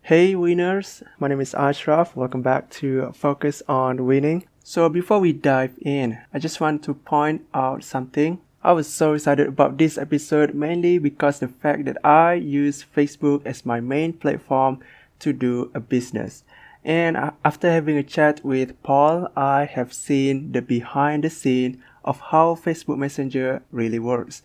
Hey winners, my name is Ashraf. Welcome back to Focus on Winning. So before we dive in, I just want to point out something. I was so excited about this episode mainly because the fact that I use Facebook as my main platform to do a business. And after having a chat with Paul, I have seen the behind the scene of how Facebook Messenger really works.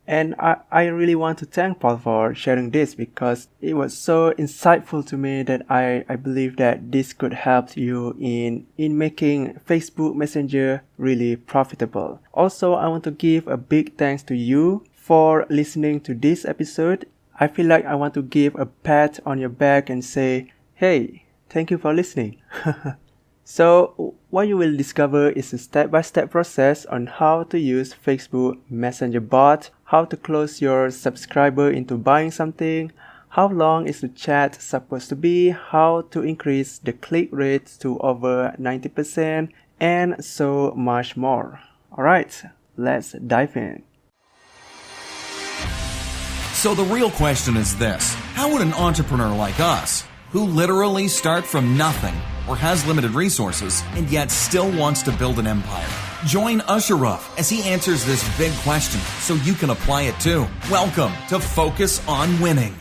And I really want to thank Paul for sharing this because it was so insightful to me that I believe that this could help you in making Facebook Messenger really profitable. Also, I want to give a big thanks to you for listening to this episode. I feel like I want to give a pat on your back and say, hey, thank you for listening. So, what you will discover is a step-by-step process on how to use Facebook Messenger bot, how to close your subscriber into buying something, how long is the chat supposed to be, how to increase the click rate to over 90%, and so much more. Alright, let's dive in. So the real question is this: how would an entrepreneur like us, who literally start from nothing or has limited resources and yet still wants to build an empire, join Ashraf as he answers this big question so you can apply it too? Welcome to Focus on Winning.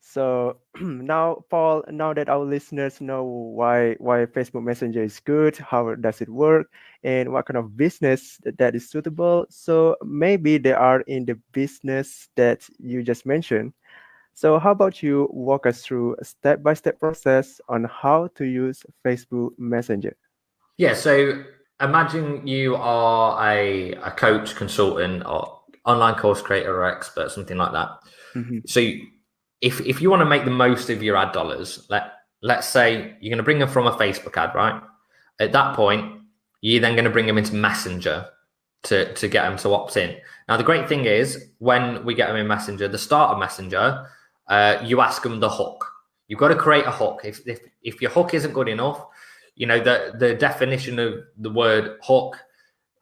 So now, Paul, now that our listeners know why Facebook Messenger is good, how does it work, and what kind of business that is suitable, so maybe they are in the business that you just mentioned. So how about you walk us through a step-by-step process on how to use Facebook Messenger? Yeah, so imagine you are a coach, consultant, or online course creator or expert, something like that. Mm-hmm. So if you want to make the most of your ad dollars, let's say you're going to bring them from a Facebook ad, right? At that point, you're then going to bring them into Messenger to get them to opt in. Now, the great thing is when we get them in Messenger, the start of Messenger, you ask them the hook. You've got to create a hook. If your hook isn't good enough, you know, the definition of the word hook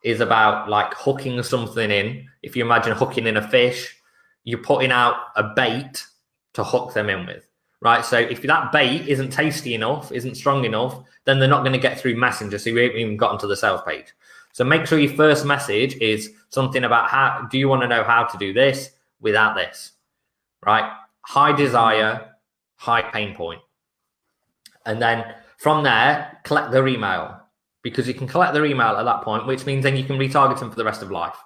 is about like hooking something in. If you imagine hooking in a fish, you're putting out a bait to hook them in with, right? So if that bait isn't tasty enough, isn't strong enough, then they're not going to get through Messenger. So you haven't even gotten to the sales page. So make sure your first message is something about how do you want to know how to do this without this, right? High desire, high pain point. And then from there, collect their email, because you can collect their email at that point, which means then you can retarget them for the rest of life.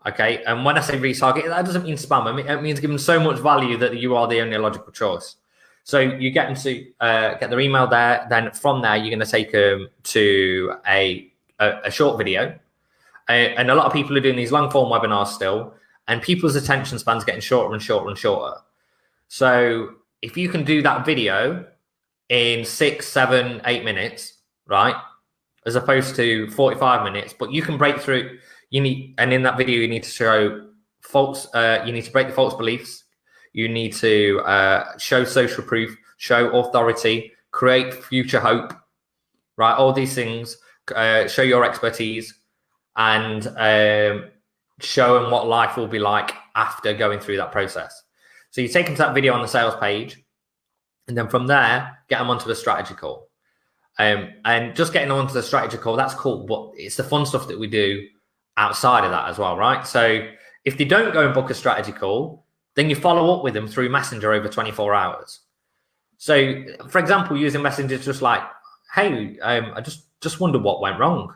Okay, and when I say retarget, that doesn't mean spam. It means give them so much value that you are the only logical choice. So you get them to get their email there. Then from there, you're going to take them to a short video. And a lot of people are doing these long form webinars still, and people's attention spans getting shorter and shorter and shorter. So if you can do that video in 6, 7, 8 minutes, right, as opposed to 45 minutes, but you can break through. And in that video, you need to show you need to break the false beliefs. You need to show social proof, show authority, create future hope, right? All these things, show your expertise, and show them what life will be like after going through that process. So you take them to that video on the sales page, and then from there, get them onto the strategy call. And just getting onto the strategy call, that's cool, but it's the fun stuff that we do outside of that as well, right? So if they don't go and book a strategy call, then you follow up with them through Messenger over 24 hours. So, for example, using Messenger, just like, hey, I just wonder what went wrong.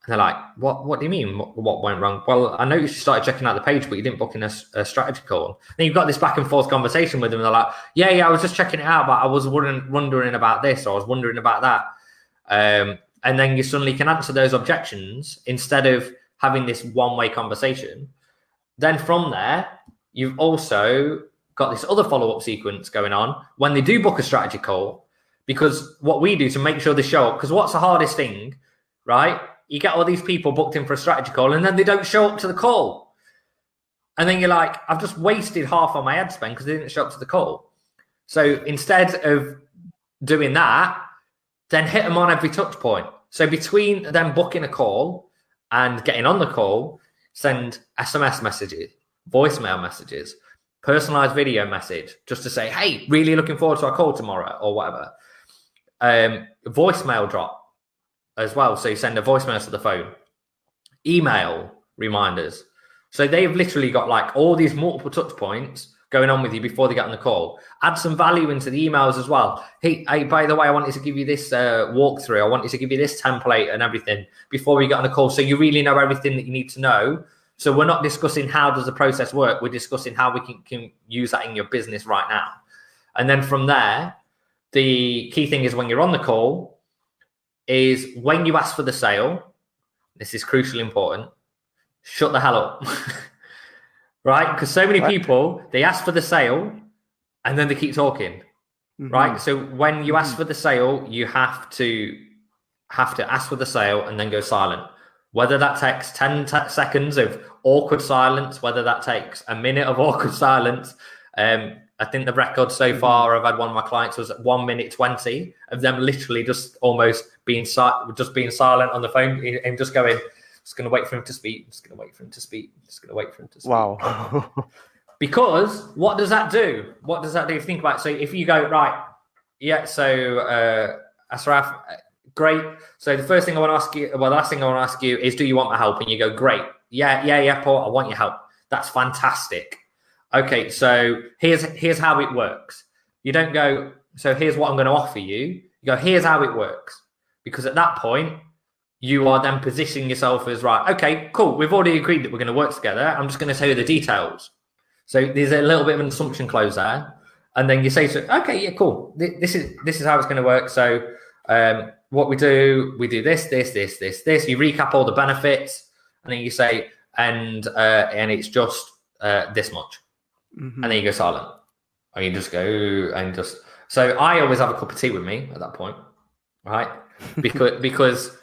And they're like, what do you mean, what went wrong? Well, I noticed you started checking out the page, but you didn't book in a strategy call. Then you've got this back and forth conversation with them, and they're like, yeah, I was just checking it out, but I was wondering about this, or I was wondering about that. And then you suddenly can answer those objections instead of having this one-way conversation. Then from there, you've also got this other follow-up sequence going on when they do book a strategy call, because what we do to make sure they show up, because what's the hardest thing, right? You get all these people booked in for a strategy call and then they don't show up to the call. And then you're like, I've just wasted half of my ad spend because they didn't show up to the call. So instead of doing that, then hit them on every touch point. So between them booking a call and getting on the call, send SMS messages, voicemail messages, personalized video message, just to say, hey, really looking forward to our call tomorrow or whatever. Voicemail drop as well. So you send a voicemail to the phone, email reminders. So they've literally got like all these multiple touch points going on with you before they get on the call. Add some value into the emails as well. Hey, by the way, I wanted to give you this walkthrough. I wanted to give you this template and everything before we get on the call. So you really know everything that you need to know. So we're not discussing how does the process work. We're discussing how we can use that in your business right now. And then from there, the key thing is when you're on the call is when you ask for the sale, this is crucially important, shut the hell up. Right? Because so many people, they ask for the sale and then they keep talking. Right? So when you ask for the sale, you have to ask for the sale and then go silent. Whether that takes 10 seconds of awkward silence, whether that takes a minute of awkward silence. I think the record so far I've had one of my clients was 1 minute 20 of them literally just almost being silent on the phone and just going, just going to wait for him to speak. Just going to wait for him to speak. Just going to wait for him to speak. Wow. Because what does that do? What does that do? Think about it. So if you go, right, yeah, so Ashraf, great. So the first thing I want to ask you, well, the last thing I want to ask you is, do you want my help? And you go, great. Yeah, Paul, I want your help. That's fantastic. Okay, so here's how it works. You don't go, so here's what I'm going to offer you. You go, here's how it works. Because at that point, you are then positioning yourself as, right, okay, cool. We've already agreed that we're going to work together. I'm just going to tell you the details. So there's a little bit of an assumption clause there. And then you say, so, okay, yeah, cool. This is how it's going to work. So what we do this. You recap all the benefits. And then you say, and it's just this much. And then you go silent. And you just go and just... So I always have a cup of tea with me at that point, right? Because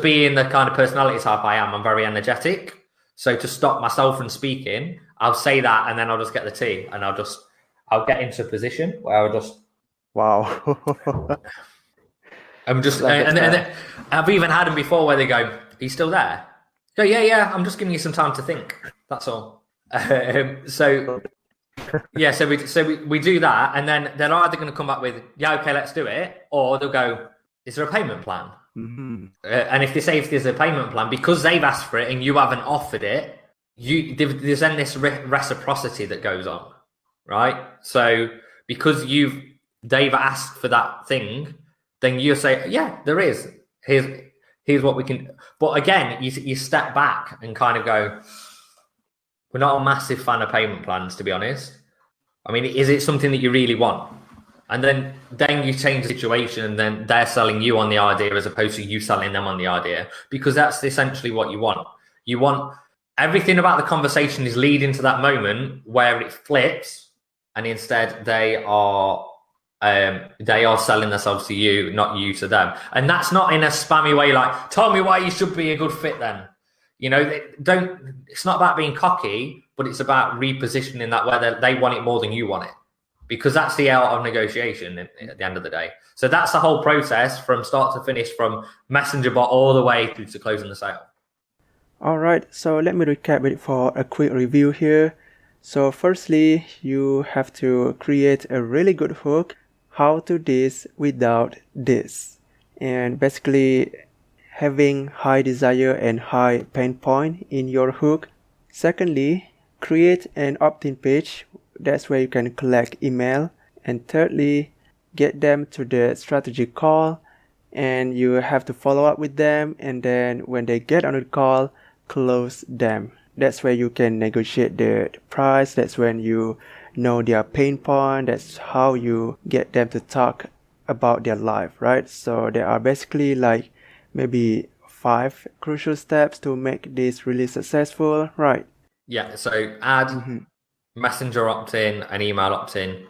being the kind of personality type I am, I'm very energetic. So to stop myself from speaking, I'll say that and then I'll just get the tea and I'll get into a position where I'll just... Wow. I'm just... And then I've even had them before where they go, are you still there? Go, yeah, I'm just giving you some time to think. That's all. So we do that, and then they're either going to come back with, yeah, okay, let's do it, or they'll go, is there a payment plan? And if they say if there's a payment plan, because they've asked for it and you haven't offered it, there's then this reciprocity that goes on, right? So because they've asked for that thing, then you say, yeah, there is. Here's what we can. But again, you step back and kind of go, we're not a massive fan of payment plans, to be honest. I mean, is it something that you really want? And then you change the situation and then they're selling you on the idea as opposed to you selling them on the idea, because that's essentially what you want. You want everything about the conversation is leading to that moment where it flips and instead they are selling themselves to you, not you to them. And that's not in a spammy way like, tell me why you should be a good fit then. You know, it's not about being cocky, but it's about repositioning that where they want it more than you want it. Because that's the art of negotiation at the end of the day. So that's the whole process from start to finish, from messenger bot all the way through to closing the sale. All right, so let me recap it for a quick review here. So firstly, you have to create a really good hook. How to this without this. And basically having high desire and high pain point in your hook. Secondly, create an opt-in page. That's where you can collect email. And thirdly, get them to the strategy call, and you have to follow up with them, and then when they get on the call, close them. That's where you can negotiate the price. That's when you know their pain point. That's how you get them to talk about their life, right? So there are basically like maybe 5 crucial steps to make this really successful, right? Yeah, so add messenger opt-in and email opt-in,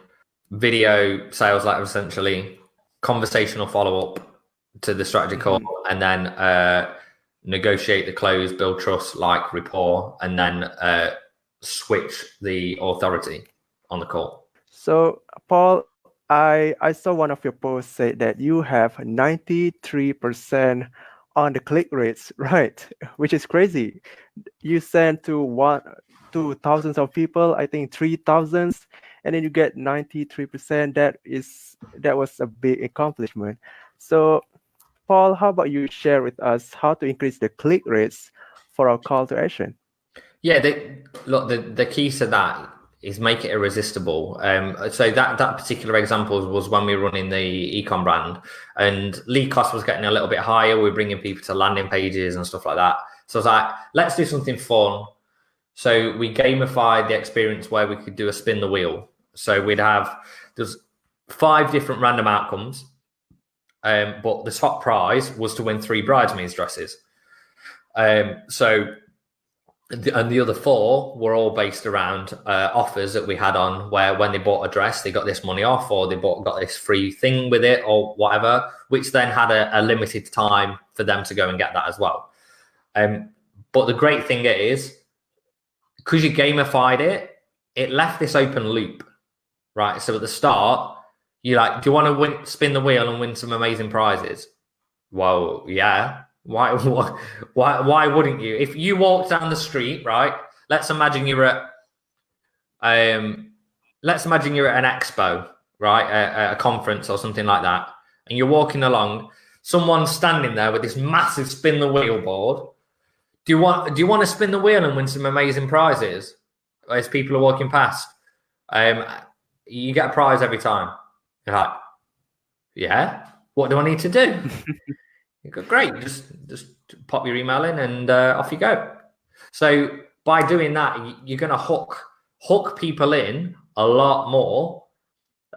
video sales letter essentially, conversational follow-up to the strategy call, and then negotiate the close, build trust, like rapport, and then switch the authority on the call. So Paul, I saw one of your posts say that you have 93% on the click rates, right? Which is crazy. You send to thousands of people, I think 3,000, and then you get 93%. That was a big accomplishment. So, Paul, how about you share with us how to increase the click rates for our call to action? Yeah, look, the key to that is make it irresistible. So that particular example was when we were running the ecom brand, and lead cost was getting a little bit higher. We were bringing people to landing pages and stuff like that. So I was like, let's do something fun. So we gamified the experience where we could do a spin the wheel. So there's 5 different random outcomes, but the top prize was to win 3 bridesmaids dresses. And the other 4 were all based around offers that we had on, where when they bought a dress, they got this money off, or they got this free thing with it, or whatever, which then had a limited time for them to go and get that as well. But the great thing is, because you gamified it, it left this open loop, right? So at the start, you're like, do you want to spin the wheel and win some amazing prizes? Well, yeah. Why wouldn't you? If you walk down the street, right? Let's imagine you're at an expo, right? A conference or something like that, and you're walking along. Someone's standing there with this massive spin the wheel board. Do you want to spin the wheel and win some amazing prizes as people are walking past? You get a prize every time. You're like, yeah. What do I need to do? You go, great, just pop your email in and off you go. So by doing that, you're going to hook people in a lot more.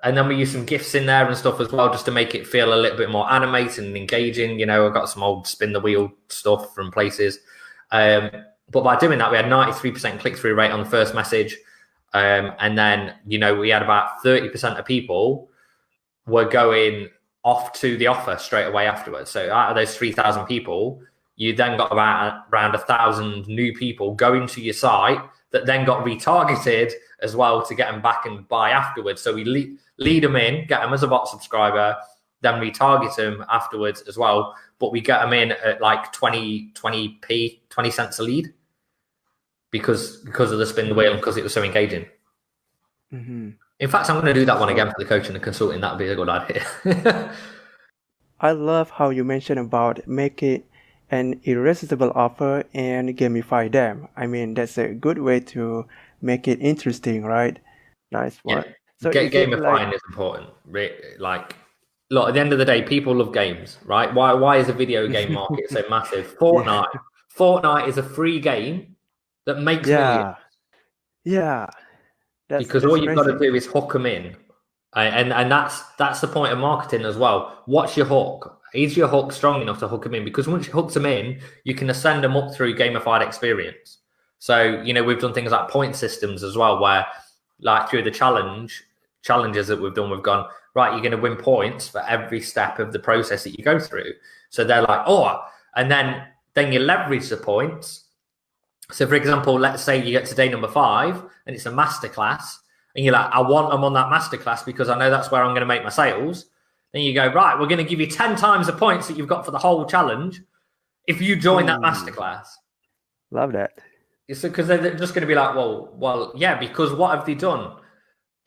And then we use some GIFs in there and stuff as well, just to make it feel a little bit more animated and engaging. You know, I've got some old spin the wheel stuff from places. But by doing that, we had 93% click-through rate on the first message. And then, you know, we had about 30% of people were going off to the offer straight away afterwards. So out of those 3,000 people, you then got around 1,000 new people going to your site that then got retargeted as well to get them back and buy afterwards. So we lead them in, get them as a bot subscriber, then retarget them afterwards as well. But we get them in at like 20 cents a lead because of the spin the wheel and because it was so engaging. Mm-hmm. In fact, I'm going to do that one again for the coaching and consulting. That would be a good idea. I love how you mentioned about making an irresistible offer and gamify them. I mean, that's a good way to make it interesting, right? Nice one. Yeah. So gamifying is important. Like, look, at the end of the day, people love games, right? Why is the video game market so massive? Fortnite is a free game that makes millions. Yeah. Because all you've got to do is hook them in, and that's the point of marketing as well. What's your hook? Is your hook strong enough to hook them in? Because once you hook them in, you can ascend them up through gamified experience. So, you know, we've done things like point systems as well, where like through the challenges that we've done, we've gone, right, you're going to win points for every step of the process that you go through. So they're like, oh, and then you leverage the points. So, for example, let's say you get to day number 5 and it's a masterclass, and you're like, I want them on that masterclass because I know that's where I'm going to make my sales. Then you go, right, we're going to give you 10 times the points that you've got for the whole challenge if you join that masterclass. Love that. It's because they're just going to be like, well, yeah, because what have they done?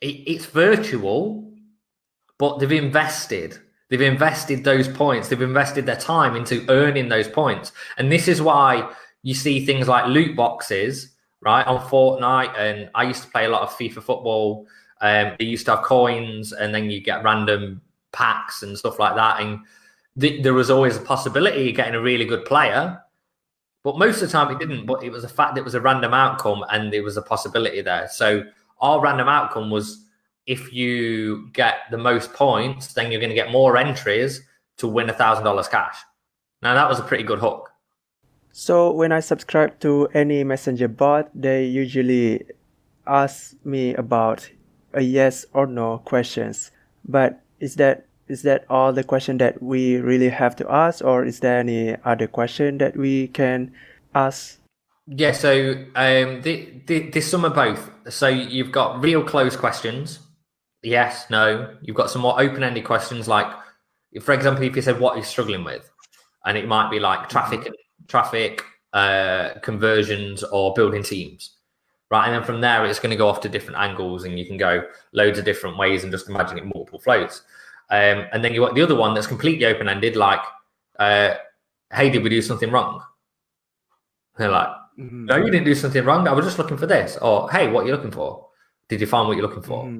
It's virtual, but they've invested. They've invested those points. They've invested their time into earning those points. And this is why you see things like loot boxes, right, on Fortnite. And I used to play a lot of FIFA football. They used to have coins, and then you get random packs and stuff like that. And there was always a possibility of getting a really good player. But most of the time it didn't. But it was a fact that it was a random outcome, and there was a possibility there. So our random outcome was, if you get the most points, then you're going to get more entries to win $1,000 cash. Now, that was a pretty good hook. So when I subscribe to any messenger bot, they usually ask me about a yes or no questions. But is that all the question that we really have to ask, or is there any other question that we can ask? Yeah, so there's some of both. So you've got real close questions, yes, no. You've got some more open-ended questions like, for example, if you said what you're struggling with, and it might be like traffic conversions or building teams, right? And then from there, it's going to go off to different angles, and you can go loads of different ways and just imagine it multiple flows. And then you got the other one that's completely open-ended, like, hey, did we do something wrong? And they're like, no, you didn't do something wrong. I was just looking for this. Or, hey, what are you looking for? Did you find what you're looking for?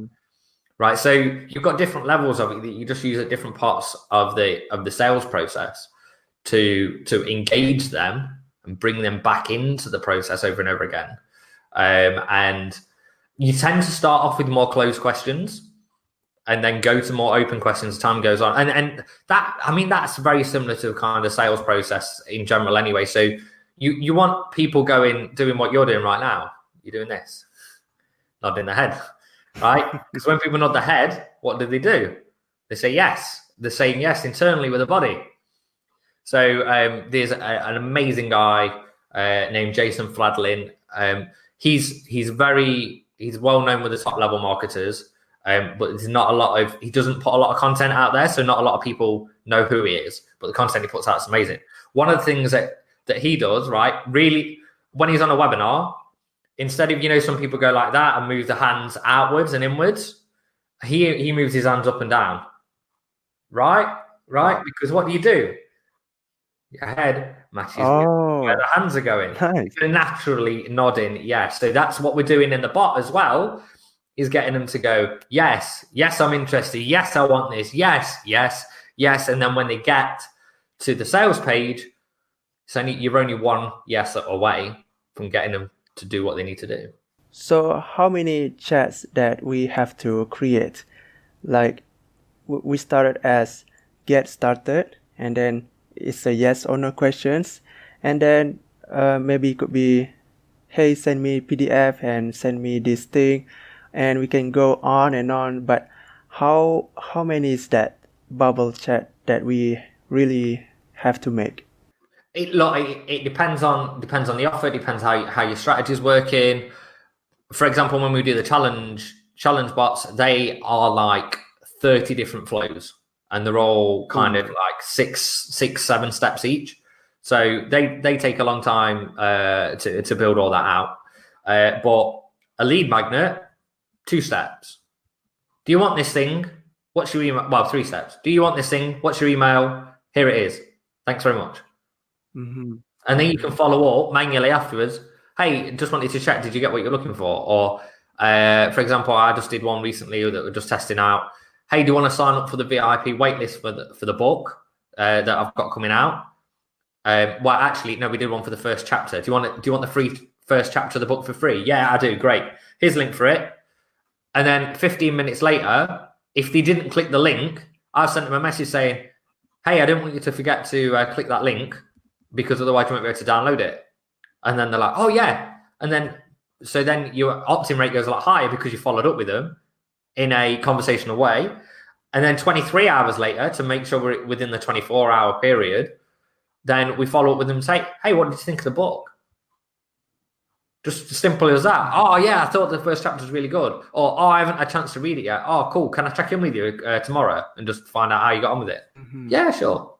Right. So you've got different levels of it that you just use at different parts of the sales process to engage them and bring them back into the process over and over again. And you tend to start off with more closed questions and then go to more open questions as time goes on. And that, I mean, that's very similar to the kind of sales process in general anyway. So you want people doing what you're doing right now. You're doing this, nodding the head, right? Because when people nod the head, what do? They say yes. They're saying yes internally with the body. So there's an amazing guy named Jason Fladlin. He's well known with the top level marketers, but there's not a lot of, he doesn't put a lot of content out there, so not a lot of people know who he is, but the content he puts out is amazing. One of the things that he does, right, really, when he's on a webinar, instead of, some people go like that and move the hands outwards and inwards, he moves his hands up and down, right, because what do? Your head matches where the hands are going. Nice. You're naturally nodding yes. So that's what we're doing in the bot as well, is getting them to go, yes, I'm interested. Yes, I want this. Yes. And then when they get to the sales page, you're only one yes away from getting them to do what they need to do. So how many chats that we have to create? Like we started as get started, and then it's a yes or no questions, and then maybe it could be, hey, send me PDF and send me this thing, and we can go on and on. But how many is that bubble chat that we really have to make? It depends on the offer. It depends how your strategy is working. For example, when we do the challenge bots, they are like 30 different flows, and they're all kind of like 6-7 steps each. So they take a long time to build all that out. But a lead magnet, 2 steps. Do you want this thing? What's your email? Well, 3 steps. Do you want this thing? What's your email? Here it is. Thanks very much. And then you can follow up manually afterwards. Hey, just wanted to check, did you get what you're looking for? Or, for example, I just did one recently that we're just testing out. Hey, do you want to sign up for the VIP waitlist for the book that I've got coming out? Well, actually, no, we did one for the first chapter. Do you want the free first chapter of the book for free? Yeah, I do. Great. Here's a link for it. And then 15 minutes later, if they didn't click the link, I've sent them a message saying, hey, I didn't want you to forget to click that link, because otherwise you won't be able to download it. And then they're like, oh yeah. And then your opt-in rate goes a lot higher because you followed up with them in a conversational way. And then 23 hours later, to make sure we're within the 24-hour period, then we follow up with them and say, hey, what did you think of the book? Just as simple as that. Oh yeah, I thought the first chapter was really good. Or, I haven't had a chance to read it yet. Oh, cool. Can I check in with you tomorrow and just find out how you got on with it? Yeah, sure.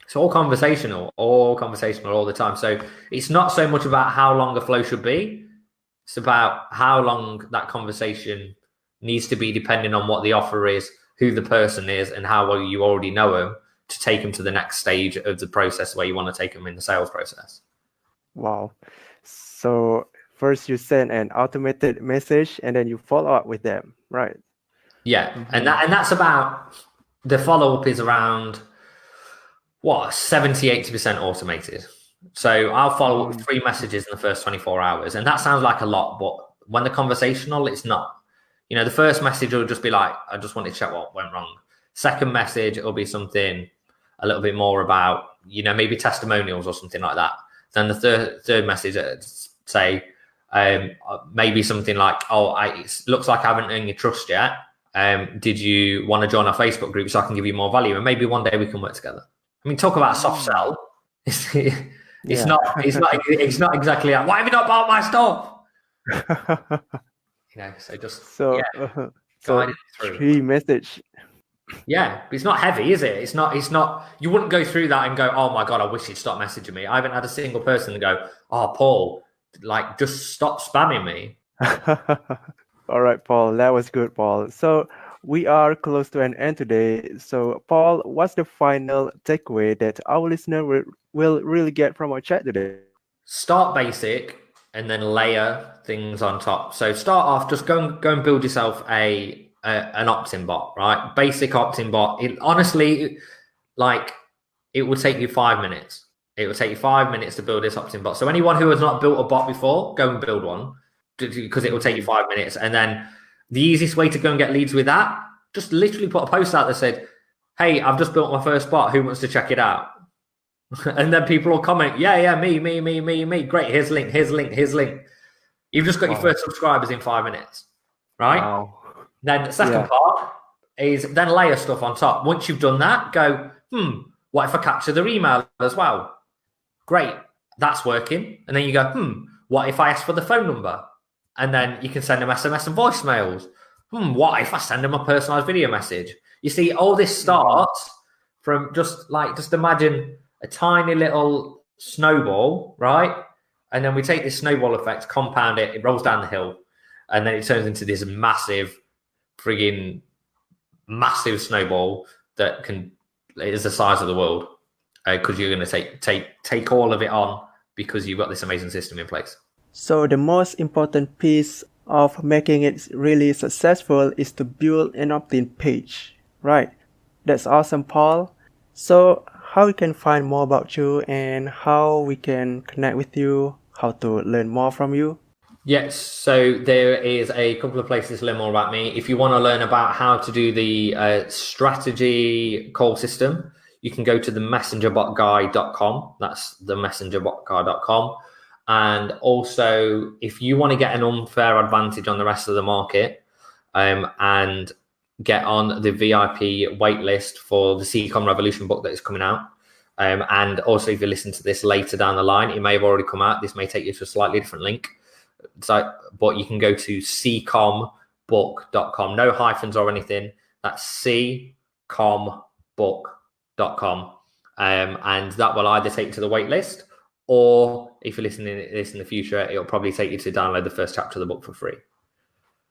It's all conversational all the time. So it's not so much about how long a flow should be. It's about how long that conversation needs to be, depending on what the offer is, who the person is, and how well you already know them, to take them to the next stage of the process where you want to take them in the sales process. Wow. So first you send an automated message and then you follow up with them, right? Yeah. And that's about, the follow-up is around 70-80% automated. So I'll follow up with 3 messages in the first 24 hours. And that sounds like a lot, but when they're conversational, it's not. The first message will just be like, I just wanted to check what went wrong. Second message, it'll be something a little bit more about, maybe testimonials or something like that. Then the third message, say, maybe something like, it looks like I haven't earned your trust yet. Did you want to join our Facebook group so I can give you more value? And maybe one day we can work together. I mean, talk about a soft sell. It's not exactly like, why have you not bought my stuff? So just So guided through. 3 message. Yeah, but it's not heavy, is it? It's not, you wouldn't go through that and go, oh my God, I wish he'd stop messaging me. I haven't had a single person go, oh, Paul, like, just stop spamming me. All right, Paul, that was good, Paul. So we are close to an end today. So, Paul, what's the final takeaway that our listener will really get from our chat today? Start basic and then layer things on top. So start off, just go and build yourself an opt-in bot, right? Basic opt-in bot. Honestly, like, it would take you 5 minutes. It would take you 5 minutes to build this opt-in bot. So anyone who has not built a bot before, go and build one, because it will take you 5 minutes. And then the easiest way to go and get leads with that, just literally put a post out that said, hey, I've just built my first bot. Who wants to check it out? And then people will comment, yeah, me. Great, here's link. You've just got your first subscribers in 5 minutes, right? Wow. Then the second part is then layer stuff on top. Once you've done that, go, what if I capture their email as well? Great, that's working. And then you go, what if I ask for the phone number? And then you can send them SMS and voicemails. What if I send them a personalized video message? You see, all this starts from just imagine a tiny little snowball, right? And then we take this snowball effect, compound it, it rolls down the hill, and then it turns into this massive snowball that is the size of the world, because you're going to take all of it on because you've got this amazing system in place. So the most important piece of making it really successful is to build an opt-in page, right? That's awesome, Paul. So how we can find more about you and how we can connect with you, how to learn more from you? Yes, so there is a couple of places to learn more about me. If you want to learn about how to do the strategy call system, you can go to the messengerbotguy.com. That's the messengerbotguy.com. And also, if you want to get an unfair advantage on the rest of the market and get on the VIP waitlist for the CCOM Revolution book that is coming out, and also if you listen to this later down the line, it may have already come out. This may take you to a slightly different link. So, but you can go to ccombook.com. No hyphens or anything. That's ccombook.com. And that will either take you to the waitlist, or if you're listening to this in the future, it'll probably take you to download the first chapter of the book for free.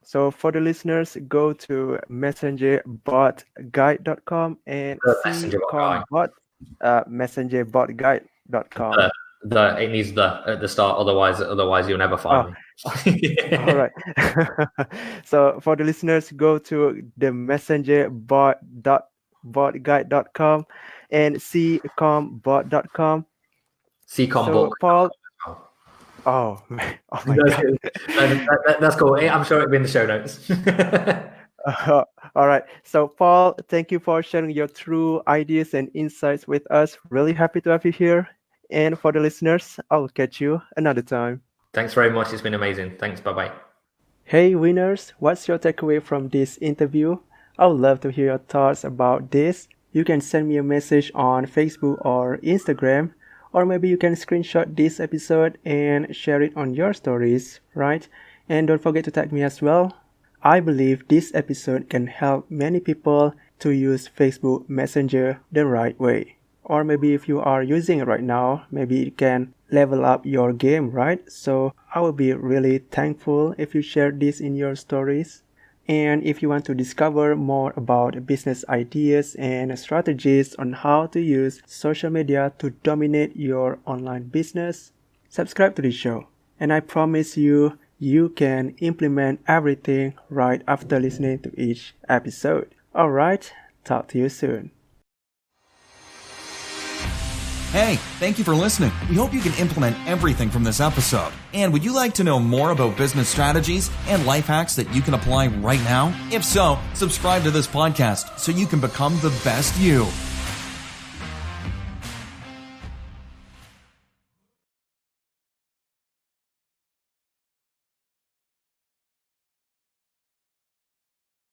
So for the listeners, go to messengerbotguide.com and messengerbotguide.com. It needs the at the start, otherwise you'll never find me. All right. So for the listeners, go to the messengerbotguide.com and ccombot.com. CCOM So book. Paul, oh my God. That's cool. I'm sure it'll be in the show notes. All right. So Paul, thank you for sharing your true ideas and insights with us. Really happy to have you here. And for the listeners, I'll catch you another time. Thanks very much. It's been amazing. Thanks. Bye-bye. Hey winners, what's your takeaway from this interview? I would love to hear your thoughts about this. You can send me a message on Facebook or Instagram, or maybe you can screenshot this episode and share it on your stories, right? And don't forget to tag me as well. I believe this episode can help many people to use Facebook Messenger the right way. Or maybe if you are using it right now, maybe it can level up your game, right? So I will be really thankful if you share this in your stories. And if you want to discover more about business ideas and strategies on how to use social media to dominate your online business, subscribe to the show. And I promise you, you can implement everything right after listening to each episode. Alright, talk to you soon. Hey, thank you for listening. We hope you can implement everything from this episode. And would you like to know more about business strategies and life hacks that you can apply right now? If so, subscribe to this podcast so you can become the best you.